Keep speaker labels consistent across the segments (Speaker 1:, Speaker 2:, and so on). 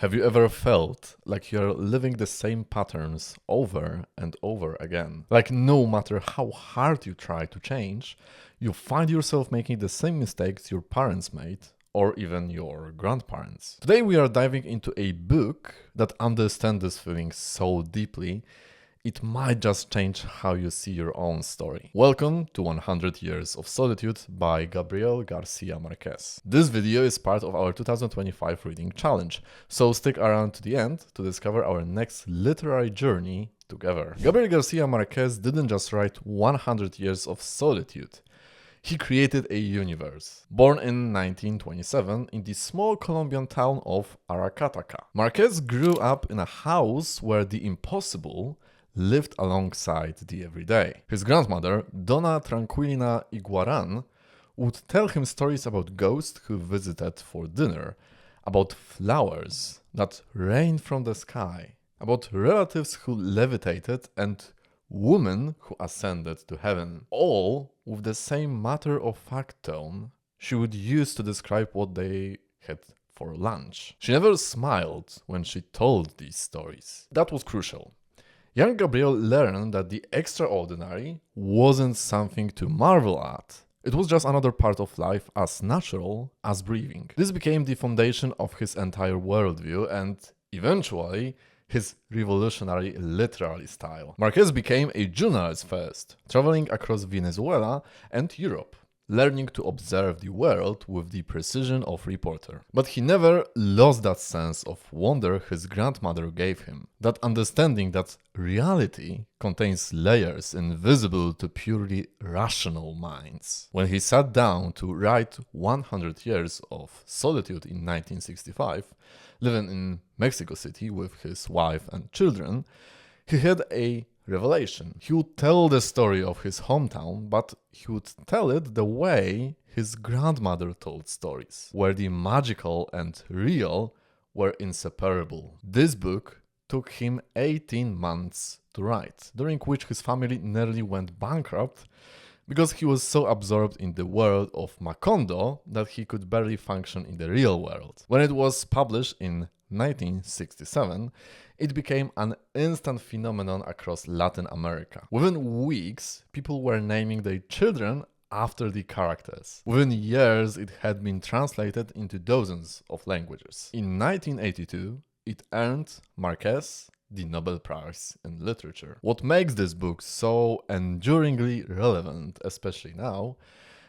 Speaker 1: Have you ever felt like you're living the same patterns over and over again? Like no matter how hard you try to change, you find yourself making the same mistakes your parents made or even your grandparents. Today we are diving into a book that understands this feeling so deeply, it might just change how you see your own story. Welcome to 100 Years of Solitude by Gabriel García Márquez. This video is part of our 2025 reading challenge, so stick around to the end to discover our next literary journey together. Gabriel García Márquez didn't just write 100 Years of Solitude. He created a universe. Born in 1927 in the small Colombian town of Aracataca, Márquez grew up in a house where the impossible lived alongside the everyday. His grandmother, Donna Tranquilina Iguaran, would tell him stories about ghosts who visited for dinner, about flowers that rained from the sky, about relatives who levitated, and women who ascended to heaven, all with the same matter-of-fact tone she would use to describe what they had for lunch. She never smiled when she told these stories. That was crucial. Young Gabriel learned that the extraordinary wasn't something to marvel at. It was just another part of life as natural as breathing. This became the foundation of his entire worldview and, eventually, his revolutionary literary style. Márquez became a journalist first, traveling across Venezuela and Europe, learning to observe the world with the precision of a reporter. But he never lost that sense of wonder his grandmother gave him, that understanding that reality contains layers invisible to purely rational minds. When he sat down to write 100 Years of Solitude in 1965, living in Mexico City with his wife and children, he had a revelation. He would tell the story of his hometown, but he would tell it the way his grandmother told stories, where the magical and real were inseparable. This book took him 18 months to write, during which his family nearly went bankrupt because he was so absorbed in the world of Macondo that he could barely function in the real world. When it was published in 1967, it became an instant phenomenon across Latin America. Within weeks, people were naming their children after the characters. Within years, it had been translated into dozens of languages. In 1982, it earned Márquez the Nobel Prize in Literature. What makes this book so enduringly relevant, especially now,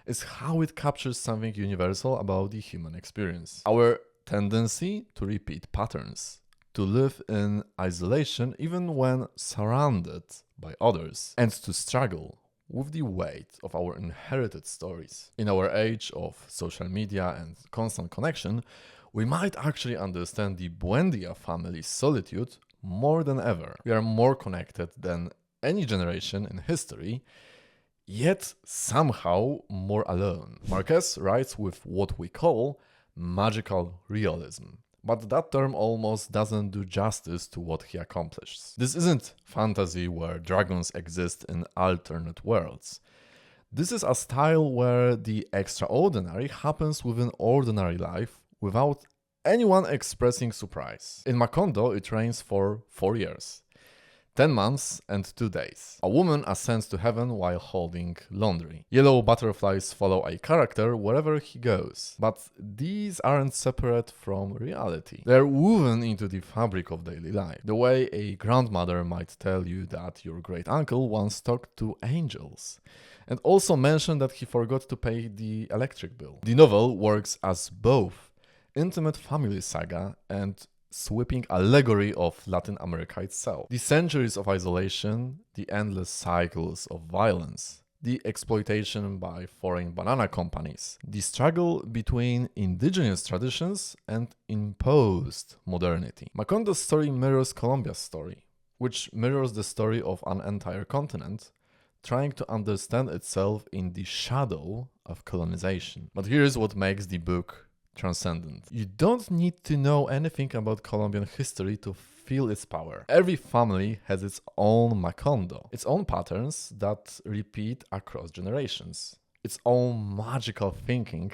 Speaker 1: is how it captures something universal about the human experience. Our tendency to repeat patterns, to live in isolation even when surrounded by others, and to struggle with the weight of our inherited stories. In our age of social media and constant connection, we might actually understand the Buendía family's solitude more than ever. We are more connected than any generation in history, yet somehow more alone. Márquez writes with what we call magical realism. But that term almost doesn't do justice to what he accomplishes. This isn't fantasy where dragons exist in alternate worlds. This is a style where the extraordinary happens within ordinary life without anyone expressing surprise. In Macondo, it rains for 4 years, 10 months and 2 days. A woman ascends to heaven while holding laundry. Yellow butterflies follow a character wherever he goes. But these aren't separate from reality. They're woven into the fabric of daily life. The way a grandmother might tell you that your great uncle once talked to angels, and also mentioned that he forgot to pay the electric bill. The novel works as both intimate family saga and sweeping allegory of Latin America itself. The centuries of isolation, the endless cycles of violence, the exploitation by foreign banana companies, the struggle between indigenous traditions and imposed modernity. Macondo's story mirrors Colombia's story, which mirrors the story of an entire continent trying to understand itself in the shadow of colonization. But here's what makes the book transcendent. You don't need to know anything about Colombian history to feel its power. Every family has its own Macondo, its own patterns that repeat across generations, its own magical thinking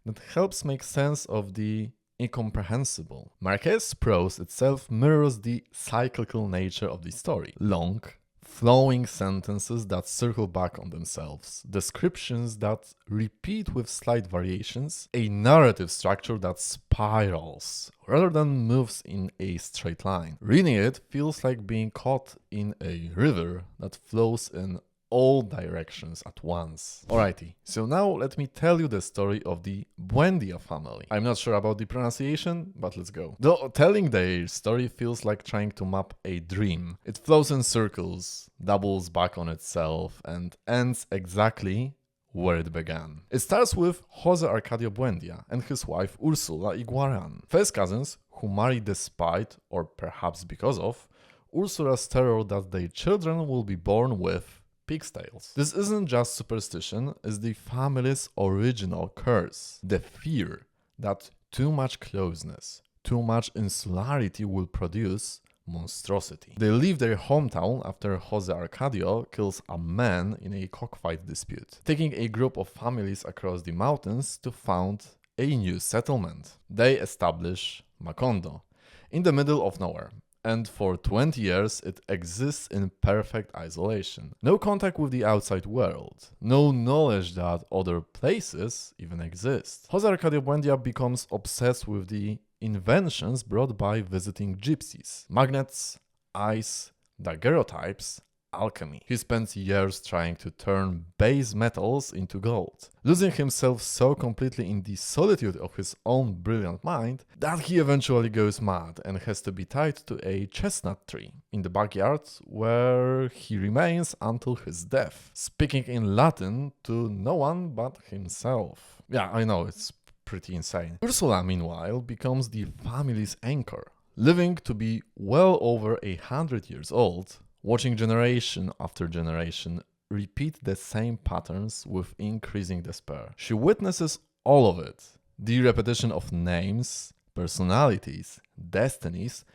Speaker 1: that helps make sense of the incomprehensible. Marquez's prose itself mirrors the cyclical nature of the story. Long, flowing sentences that circle back on themselves, descriptions that repeat with slight variations, a narrative structure that spirals rather than moves in a straight line. Reading it feels like being caught in a river that flows in all directions at once. Alrighty, so now let me tell you the story of the Buendía family. I'm not sure about the pronunciation, but let's go. Though telling their story feels like trying to map a dream. It flows in circles, doubles back on itself, and ends exactly where it began. It starts with Jose Arcadio Buendía and his wife Ursula Iguaran, first cousins who marry despite, or perhaps because of, Ursula's terror that their children will be born with pig's tails. This isn't just superstition, it's the family's original curse. The fear that too much closeness, too much insularity will produce monstrosity. They leave their hometown after Jose Arcadio kills a man in a cockfight dispute, taking a group of families across the mountains to found a new settlement. They establish Macondo, in the middle of nowhere. And for 20 years it exists in perfect isolation. No contact with the outside world, no knowledge that other places even exist. Jose Arcadio Buendía becomes obsessed with the inventions brought by visiting gypsies. Magnets, ice, daguerreotypes, alchemy. He spends years trying to turn base metals into gold, losing himself so completely in the solitude of his own brilliant mind that he eventually goes mad and has to be tied to a chestnut tree in the backyard where he remains until his death, speaking in Latin to no one but himself. Yeah, I know, it's pretty insane. Ursula, meanwhile, becomes the family's anchor, living to be well over 100 years old, watching generation after generation repeat the same patterns with increasing despair. She witnesses all of it, the repetition of names, personalities, destinies,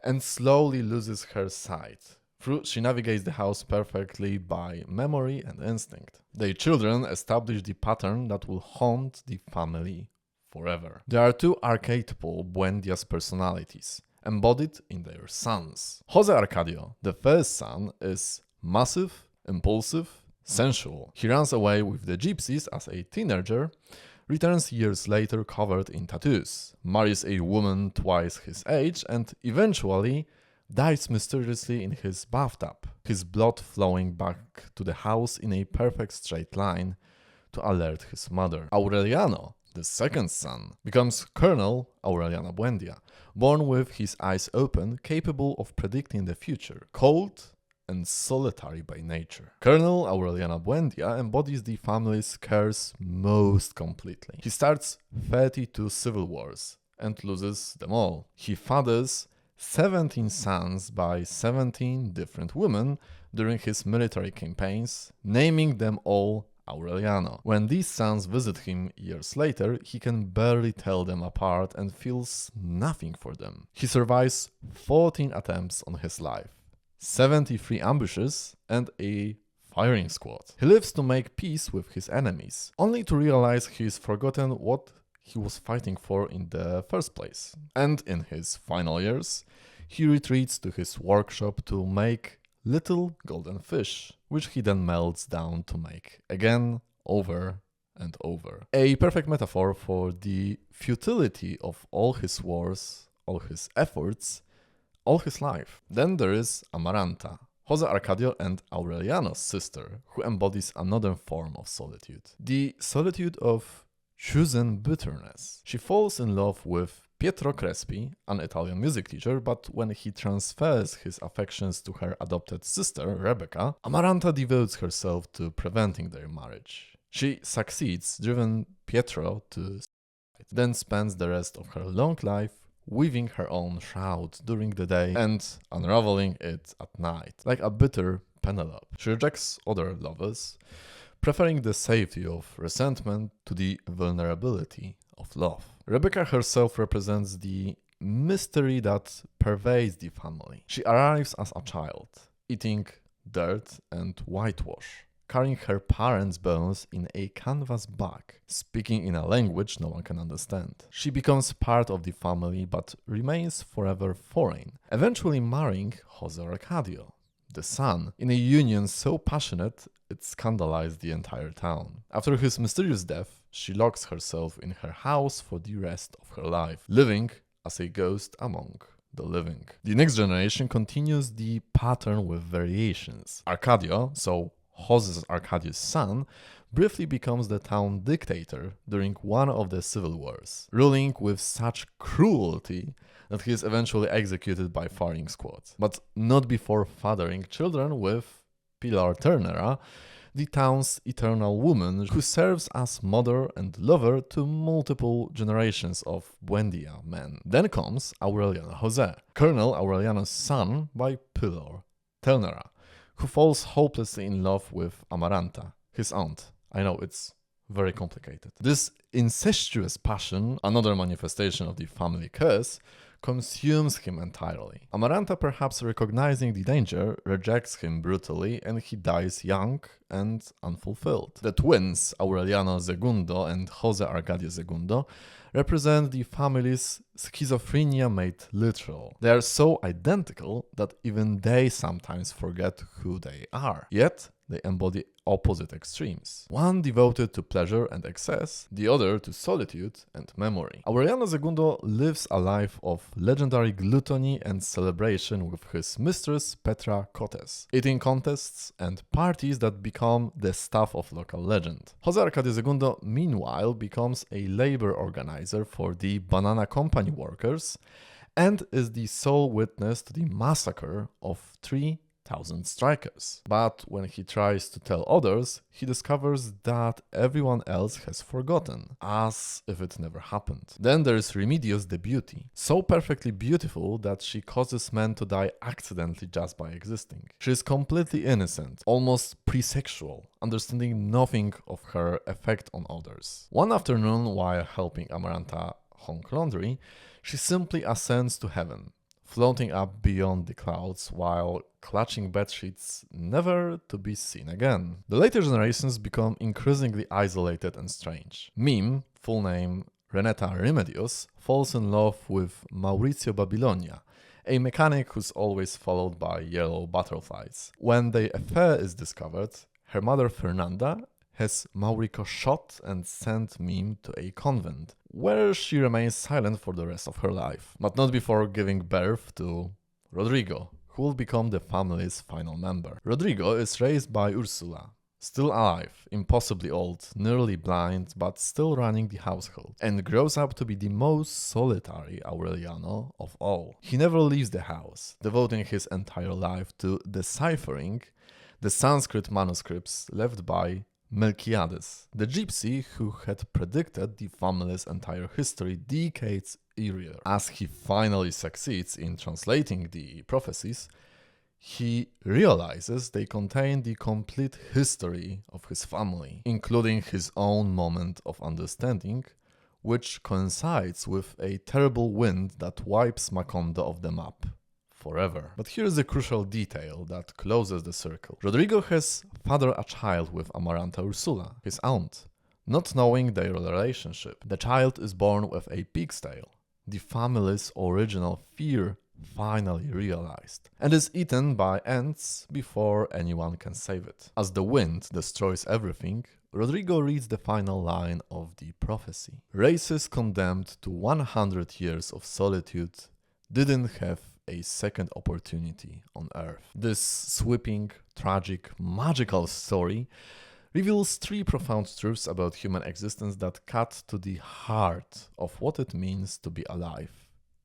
Speaker 1: and slowly loses her sight. She navigates the house perfectly by memory and instinct. Their children establish the pattern that will haunt the family forever. There are two archetypal Buendías personalities, embodied in their sons. Jose Arcadio, the first son, is massive, impulsive, sensual. He runs away with the gypsies as a teenager, returns years later covered in tattoos, marries a woman twice his age, and eventually dies mysteriously in his bathtub, his blood flowing back to the house in a perfect straight line to alert his mother. Aureliano, the second son, becomes Colonel Aureliano Buendía, born with his eyes open, capable of predicting the future, cold and solitary by nature. Colonel Aureliano Buendía embodies the family's curse most completely. He starts 32 civil wars and loses them all. He fathers 17 sons by 17 different women during his military campaigns, naming them all Aureliano. When these sons visit him years later, he can barely tell them apart and feels nothing for them. He survives 14 attempts on his life, 73 ambushes, and a firing squad. He lives to make peace with his enemies, only to realize he's forgotten what he was fighting for in the first place. And in his final years, he retreats to his workshop to make little golden fish, which he then melts down to make again, over and over. A perfect metaphor for the futility of all his wars, all his efforts, all his life. Then there is Amaranta, Jose Arcadio and Aureliano's sister, who embodies another form of solitude. The solitude of chosen bitterness. She falls in love with Pietro Crespi, an Italian music teacher, but when he transfers his affections to her adopted sister, Rebecca, Amaranta devotes herself to preventing their marriage. She succeeds, driven Pietro to suicide, then spends the rest of her long life weaving her own shroud during the day and unraveling it at night, like a bitter Penelope. She rejects other lovers, preferring the safety of resentment to the vulnerability of love. Rebecca herself represents the mystery that pervades the family. She arrives as a child, eating dirt and whitewash, carrying her parents' bones in a canvas bag, speaking in a language no one can understand. She becomes part of the family but remains forever foreign, eventually marrying Jose Arcadio, the son, in a union so passionate it scandalized the entire town. After his mysterious death, she locks herself in her house for the rest of her life, living as a ghost among the living. The next generation continues the pattern with variations. Arcadio, so Jose Arcadio's son, briefly becomes the town dictator during one of the civil wars, ruling with such cruelty that he is eventually executed by firing squad. But not before fathering children with Pilar Ternera, the town's eternal woman who serves as mother and lover to multiple generations of Buendía men. Then comes Aureliano Jose, Colonel Aureliano's son by Pilar Ternera, who falls hopelessly in love with Amaranta, his aunt. I know, it's very complicated. This incestuous passion, another manifestation of the family curse, consumes him entirely. Amaranta, perhaps recognizing the danger, rejects him brutally and he dies young and unfulfilled. The twins, Aureliano Segundo and Jose Arcadio Segundo, represent the family's schizophrenia made literal. They are so identical that even they sometimes forget who they are. Yet, they embody opposite extremes. One devoted to pleasure and excess, the other to solitude and memory. Aureliano Segundo lives a life of legendary gluttony and celebration with his mistress Petra Cotes, eating contests and parties that become the stuff of local legend. Jose Arcadio Segundo, meanwhile, becomes a labor organizer for the Banana Company workers and is the sole witness to the massacre of 3,000 strikers. But when he tries to tell others, he discovers that everyone else has forgotten, as if it never happened. Then there is Remedios the Beauty, so perfectly beautiful that she causes men to die accidentally just by existing. She is completely innocent, almost pre-sexual, understanding nothing of her effect on others. One afternoon, while helping Amaranta hang laundry, she simply ascends to heaven, floating up beyond the clouds while clutching bedsheets never to be seen again. The later generations become increasingly isolated and strange. Mim, full name Renata Remedios, falls in love with Mauricio Babilonia, a mechanic who's always followed by yellow butterflies. When the affair is discovered, her mother Fernanda has Mauricio shot and sent Mim to a convent, where she remains silent for the rest of her life, but not before giving birth to Rodrigo, who will become the family's final member. Rodrigo is raised by Ursula, still alive, impossibly old, nearly blind, but still running the household, and grows up to be the most solitary Aureliano of all. He never leaves the house, devoting his entire life to deciphering the Sanskrit manuscripts left by Melquiades, the gypsy who had predicted the family's entire history decades earlier. As he finally succeeds in translating the prophecies, he realizes they contain the complete history of his family, including his own moment of understanding, which coincides with a terrible wind that wipes Macondo off the map forever. But here's the crucial detail that closes the circle. Rodrigo has fathered a child with Amaranta Ursula, his aunt, not knowing their relationship. The child is born with a pig's tail, the family's original fear finally realized, and is eaten by ants before anyone can save it. As the wind destroys everything, Rodrigo reads the final line of the prophecy. Races condemned to 100 years of solitude didn't have a second opportunity on Earth. This sweeping, tragic, magical story reveals three profound truths about human existence that cut to the heart of what it means to be alive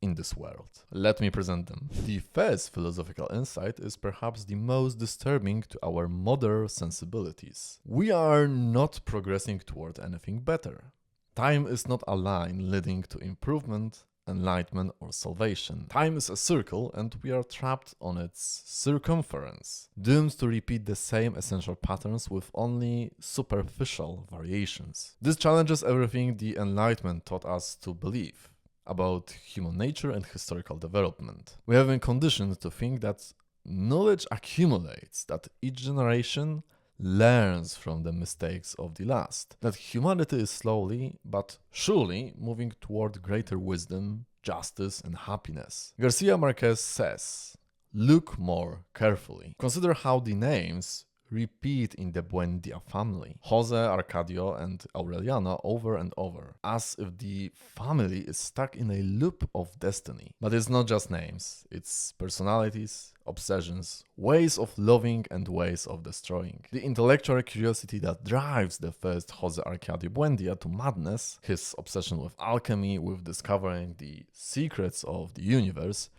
Speaker 1: in this world. Let me present them. The first philosophical insight is perhaps the most disturbing to our modern sensibilities. We are not progressing toward anything better. Time is not a line leading to improvement, enlightenment, or salvation. Time is a circle and we are trapped on its circumference, doomed to repeat the same essential patterns with only superficial variations. This challenges everything the Enlightenment taught us to believe about human nature and historical development. We have been conditioned to think that knowledge accumulates, that each generation learns from the mistakes of the last. That humanity is slowly but surely moving toward greater wisdom, justice, and happiness. Garcia Marquez says, "Look more carefully. Consider how the names repeat in the Buendía family, Jose, Arcadio, and Aureliano over and over, as if the family is stuck in a loop of destiny. But it's not just names, it's personalities, obsessions, ways of loving and ways of destroying. The intellectual curiosity that drives the first Jose Arcadio Buendía to madness, his obsession with alchemy, with discovering the secrets of the universe,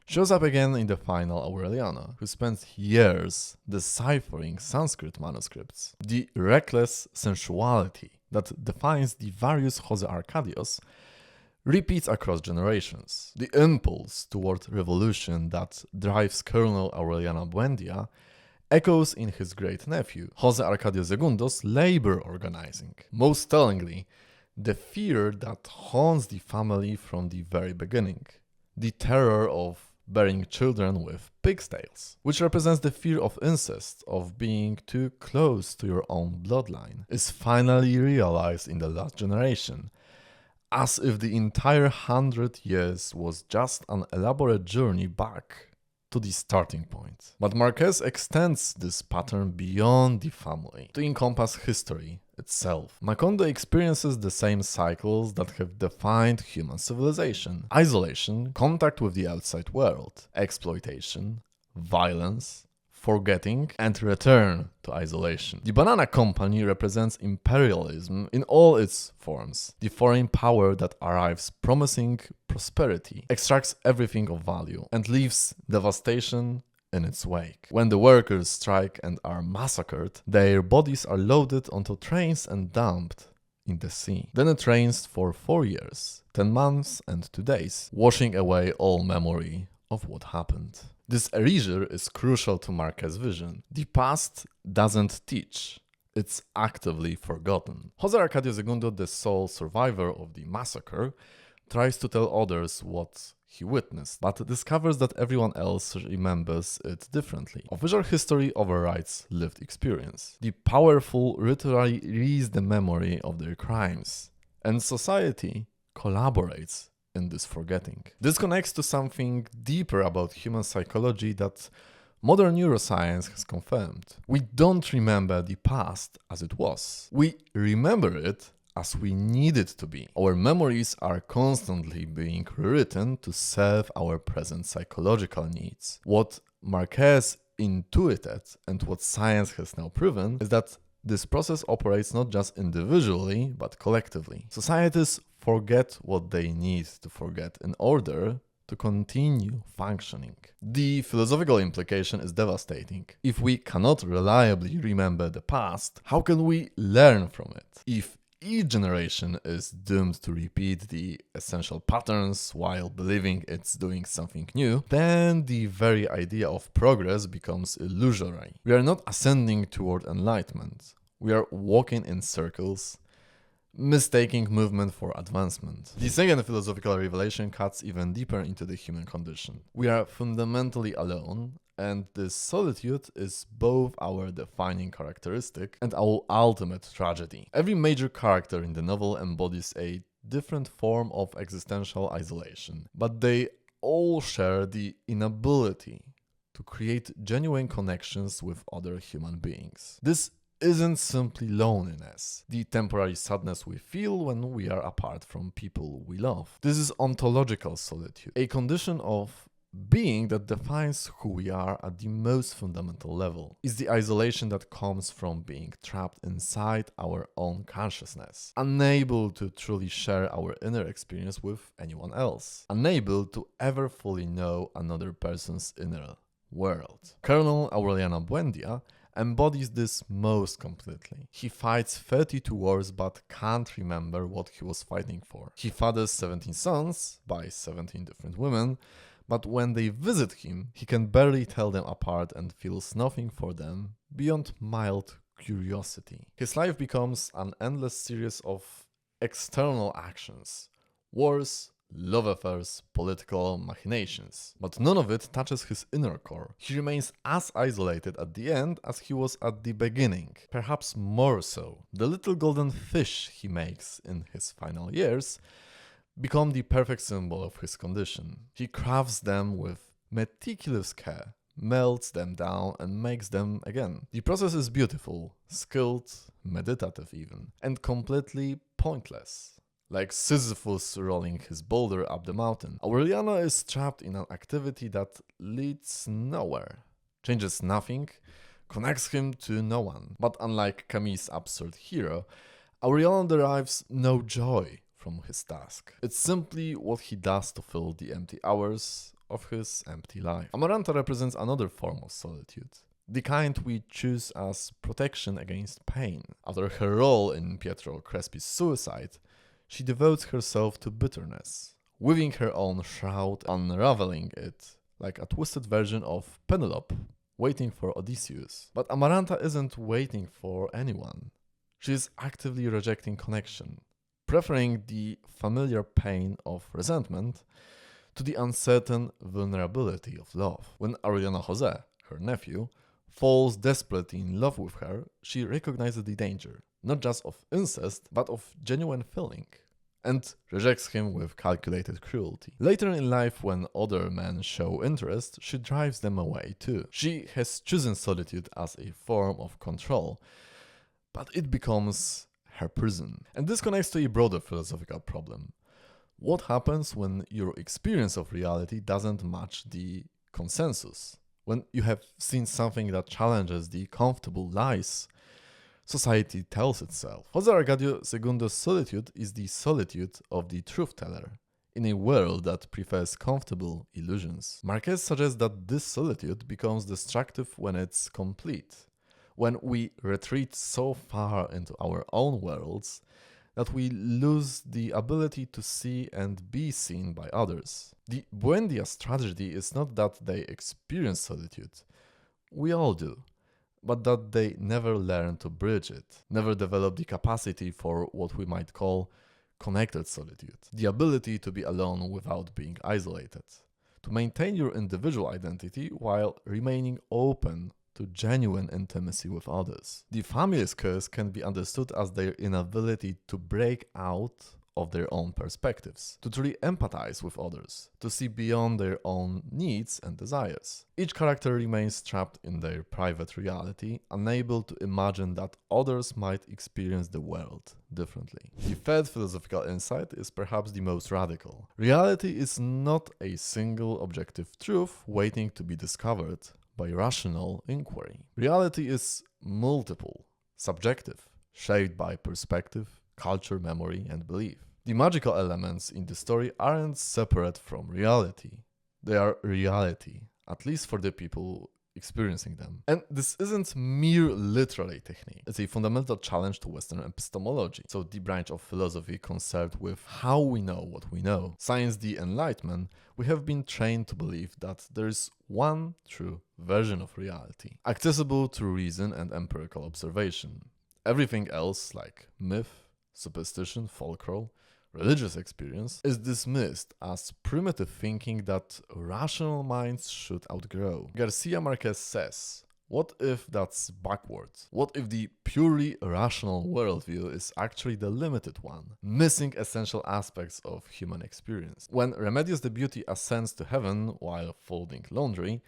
Speaker 1: shows up again in the final Aureliano, who spends years deciphering Sanskrit manuscripts. The reckless sensuality that defines the various Jose Arcadios repeats across generations. The impulse toward revolution that drives Colonel Aureliano Buendía echoes in his great-nephew, Jose Arcadio Segundo's labor organizing. Most tellingly, the fear that haunts the family from the very beginning. The terror of bearing children with pig's tails, which represents the fear of incest, of being too close to your own bloodline, is finally realized in the last generation, as if the entire 100 years was just an elaborate journey back to the starting point. But Marquez extends this pattern beyond the family to encompass history itself. Macondo experiences the same cycles that have defined human civilization: isolation, contact with the outside world, exploitation, violence, forgetting, and return to isolation. The Banana Company represents imperialism in all its forms. The foreign power that arrives promising prosperity, extracts everything of value, and leaves devastation in its wake. When the workers strike and are massacred, their bodies are loaded onto trains and dumped in the sea. Then it rains for 4 years, 10 months and 2 days, washing away all memory of what happened. This erasure is crucial to Marquez's vision. The past doesn't teach. It's actively forgotten. Jose Arcadio Segundo, the sole survivor of the massacre, tries to tell others what he witnessed, but discovers that everyone else remembers it differently. Official history overrides lived experience. The powerful literally erase the memory of their crimes, and society collaborates in this forgetting. This connects to something deeper about human psychology that modern neuroscience has confirmed. We don't remember the past as it was. We remember it as we need it to be. Our memories are constantly being rewritten to serve our present psychological needs. What Marquez intuited and what science has now proven is that this process operates not just individually, but collectively. Societies forget what they need to forget in order to continue functioning. The philosophical implication is devastating. If we cannot reliably remember the past, how can we learn from it? If each generation is doomed to repeat the essential patterns while believing it's doing something new, then the very idea of progress becomes illusory. We are not ascending toward enlightenment. We are walking in circles, mistaking movement for advancement. The second philosophical revelation cuts even deeper into the human condition. We are fundamentally alone, and this solitude is both our defining characteristic and our ultimate tragedy. Every major character in the novel embodies a different form of existential isolation, but they all share the inability to create genuine connections with other human beings. This isn't simply loneliness, the temporary sadness we feel when we are apart from people we love. This is ontological solitude, a condition of being that defines who we are at the most fundamental level. It's the isolation that comes from being trapped inside our own consciousness, unable to truly share our inner experience with anyone else, unable to ever fully know another person's inner world. Colonel Aureliano Buendía embodies this most completely. He fights 32 wars but can't remember what he was fighting for. He fathers 17 sons by 17 different women, but when they visit him, he can barely tell them apart and feels nothing for them beyond mild curiosity. His life becomes an endless series of external actions: wars, love affairs, political machinations. But none of it touches his inner core. He remains as isolated at the end as he was at the beginning, perhaps more so. The little golden fish he makes in his final years become the perfect symbol of his condition. He crafts them with meticulous care, melts them down and makes them again. The process is beautiful, skilled, meditative even, and completely pointless. Like Sisyphus rolling his boulder up the mountain, Aureliano is trapped in an activity that leads nowhere, changes nothing, connects him to no one. But unlike Camus' absurd hero, Aureliano derives no joy from his task. It's simply what he does to fill the empty hours of his empty life. Amaranta represents another form of solitude, the kind we choose as protection against pain. After her role in Pietro Crespi's suicide, she devotes herself to bitterness, weaving her own shroud, unraveling it like a twisted version of Penelope waiting for Odysseus. But Amaranta isn't waiting for anyone. She is actively rejecting connection, preferring the familiar pain of resentment to the uncertain vulnerability of love. When Aureliano José, her nephew, falls desperately in love with her, she recognizes the danger, not just of incest, but of genuine feeling, and rejects him with calculated cruelty. Later in life, when other men show interest, she drives them away too. She has chosen solitude as a form of control, but it becomes her prison. And this connects to a broader philosophical problem. What happens when your experience of reality doesn't match the consensus? When you have seen something that challenges the comfortable lies society tells itself. José Arcadio Segundo's solitude is the solitude of the truth-teller in a world that prefers comfortable illusions. Marquez suggests that this solitude becomes destructive when it's complete, when we retreat so far into our own worlds that we lose the ability to see and be seen by others. The Buendías tragedy is not that they experience solitude, we all do, but that they never learn to bridge it, never develop the capacity for what we might call connected solitude, the ability to be alone without being isolated, to maintain your individual identity while remaining open to genuine intimacy with others. The family's curse can be understood as their inability to break out of their own perspectives, to truly empathize with others, to see beyond their own needs and desires. Each character remains trapped in their private reality, unable to imagine that others might experience the world differently. The third philosophical insight is perhaps the most radical. Reality is not a single objective truth waiting to be discovered by rational inquiry. Reality is multiple, subjective, shaped by perspective, culture, memory, and belief. The magical elements in the story aren't separate from reality. They are reality, at least for the people experiencing them. And this isn't mere literary technique. It's a fundamental challenge to Western epistemology, so the branch of philosophy concerned with how we know what we know. Since the Enlightenment, we have been trained to believe that there is one true version of reality, accessible through reason and empirical observation. Everything else, like myth, superstition, folklore, religious experience, is dismissed as primitive thinking that rational minds should outgrow. Garcia Marquez says, what if that's backwards? What if the purely rational worldview is actually the limited one, missing essential aspects of human experience? When Remedios the Beauty ascends to heaven while folding laundry,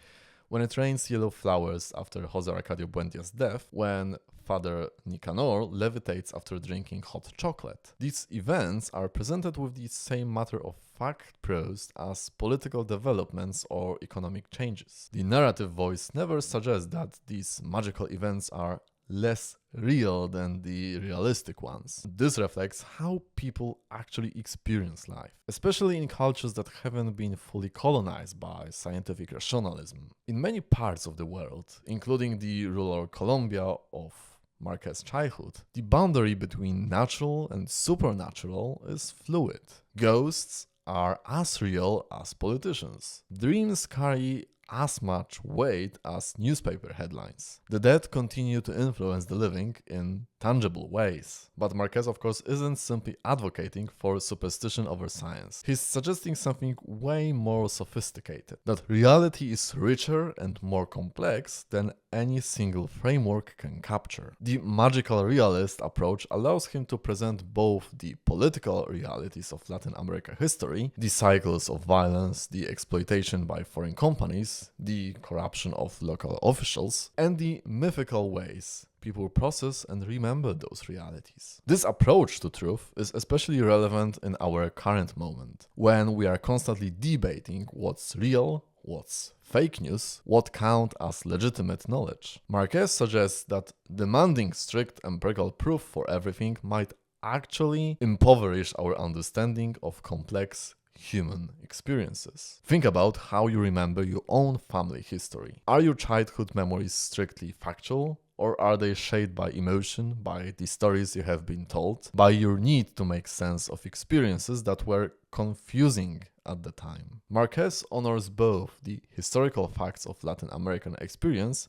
Speaker 1: when it rains yellow flowers after José Arcadio Buendías' death, when Father Nicanor levitates after drinking hot chocolate. These events are presented with the same matter of fact prose as political developments or economic changes. The narrative voice never suggests that these magical events are less real than the realistic ones. This reflects how people actually experience life, especially in cultures that haven't been fully colonized by scientific rationalism. In many parts of the world, including the rural Colombia of Marquez's childhood, the boundary between natural and supernatural is fluid. Ghosts are as real as politicians. Dreams carry as much weight as newspaper headlines. The dead continue to influence the living in tangible ways. But Marquez, of course, isn't simply advocating for superstition over science. He's suggesting something way more sophisticated, that reality is richer and more complex than any single framework can capture. The magical realist approach allows him to present both the political realities of Latin American history, the cycles of violence, the exploitation by foreign companies, the corruption of local officials, and the mythical ways people process and remember those realities. This approach to truth is especially relevant in our current moment, when we are constantly debating what's real, what's fake news, what count as legitimate knowledge. Marquez suggests that demanding strict empirical proof for everything might actually impoverish our understanding of complex human experiences. Think about how you remember your own family history. Are your childhood memories strictly factual? Or are they shaped by emotion, by the stories you have been told, by your need to make sense of experiences that were confusing at the time? Marquez honors both the historical facts of Latin American experience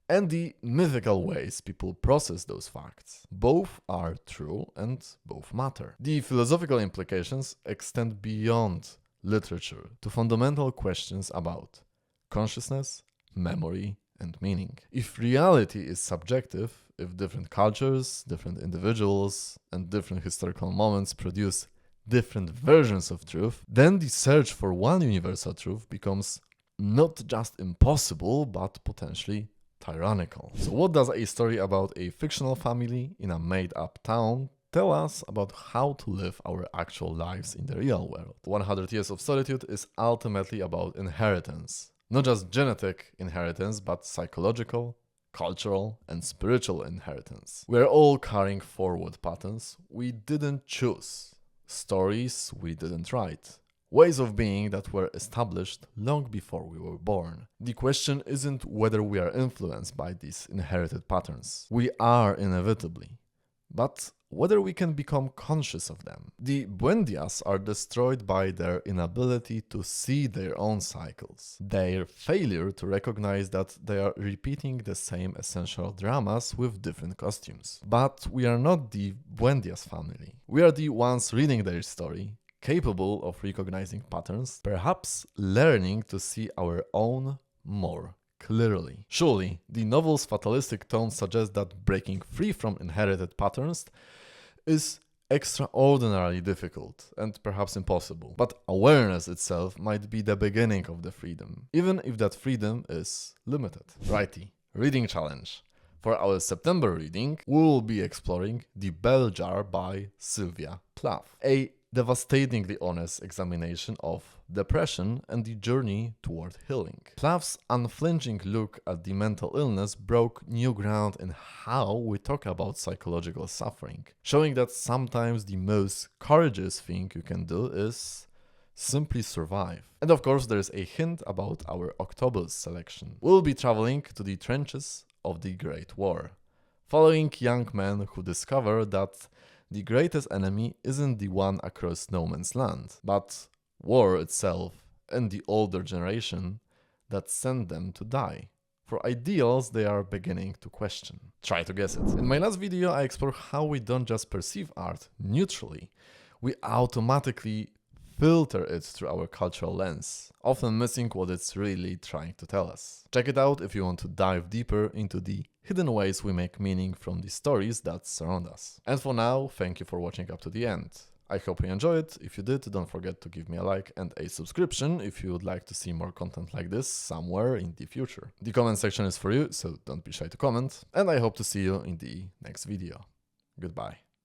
Speaker 1: and the mythical ways people process those facts. Both are true and both matter. The philosophical implications extend beyond literature to fundamental questions about consciousness, memory, and meaning. If reality is subjective, if different cultures, different individuals, and different historical moments produce different versions of truth, then the search for one universal truth becomes not just impossible, but potentially tyrannical. So what does a story about a fictional family in a made-up town tell us about how to live our actual lives in the real world? 100 Years of Solitude is ultimately about inheritance. Not just genetic inheritance, but psychological, cultural, and spiritual inheritance. We're all carrying forward patterns we didn't choose, stories we didn't write, ways of being that were established long before we were born. The question isn't whether we are influenced by these inherited patterns. We are inevitably. But whether we can become conscious of them. The Buendías are destroyed by their inability to see their own cycles, their failure to recognize that they are repeating the same essential dramas with different costumes. But we are not the Buendías family. We are the ones reading their story, capable of recognizing patterns, perhaps learning to see our own more clearly. Surely, the novel's fatalistic tone suggests that breaking free from inherited patterns is extraordinarily difficult and perhaps impossible. But awareness itself might be the beginning of the freedom, even if that freedom is limited. Righty, reading challenge. For our September reading, we will be exploring The Bell Jar by Sylvia Plath, a devastatingly honest examination of depression and the journey toward healing. Plath's unflinching look at the mental illness broke new ground in how we talk about psychological suffering, showing that sometimes the most courageous thing you can do is simply survive. And of course, there's a hint about our October's selection. We'll be traveling to the trenches of the Great War, following young men who discover that the greatest enemy isn't the one across no man's land, but war itself and the older generation that sent them to die for ideals they are beginning to question. Try to guess it. In my last video, I explored how we don't just perceive art neutrally, we automatically filter it through our cultural lens, often missing what it's really trying to tell us. Check it out if you want to dive deeper into the hidden ways we make meaning from the stories that surround us. And for now, thank you for watching up to the end. I hope you enjoyed it. If you did, don't forget to give me a like and a subscription if you would like to see more content like this somewhere in the future. The comment section is for you, so don't be shy to comment, and I hope to see you in the next video. Goodbye.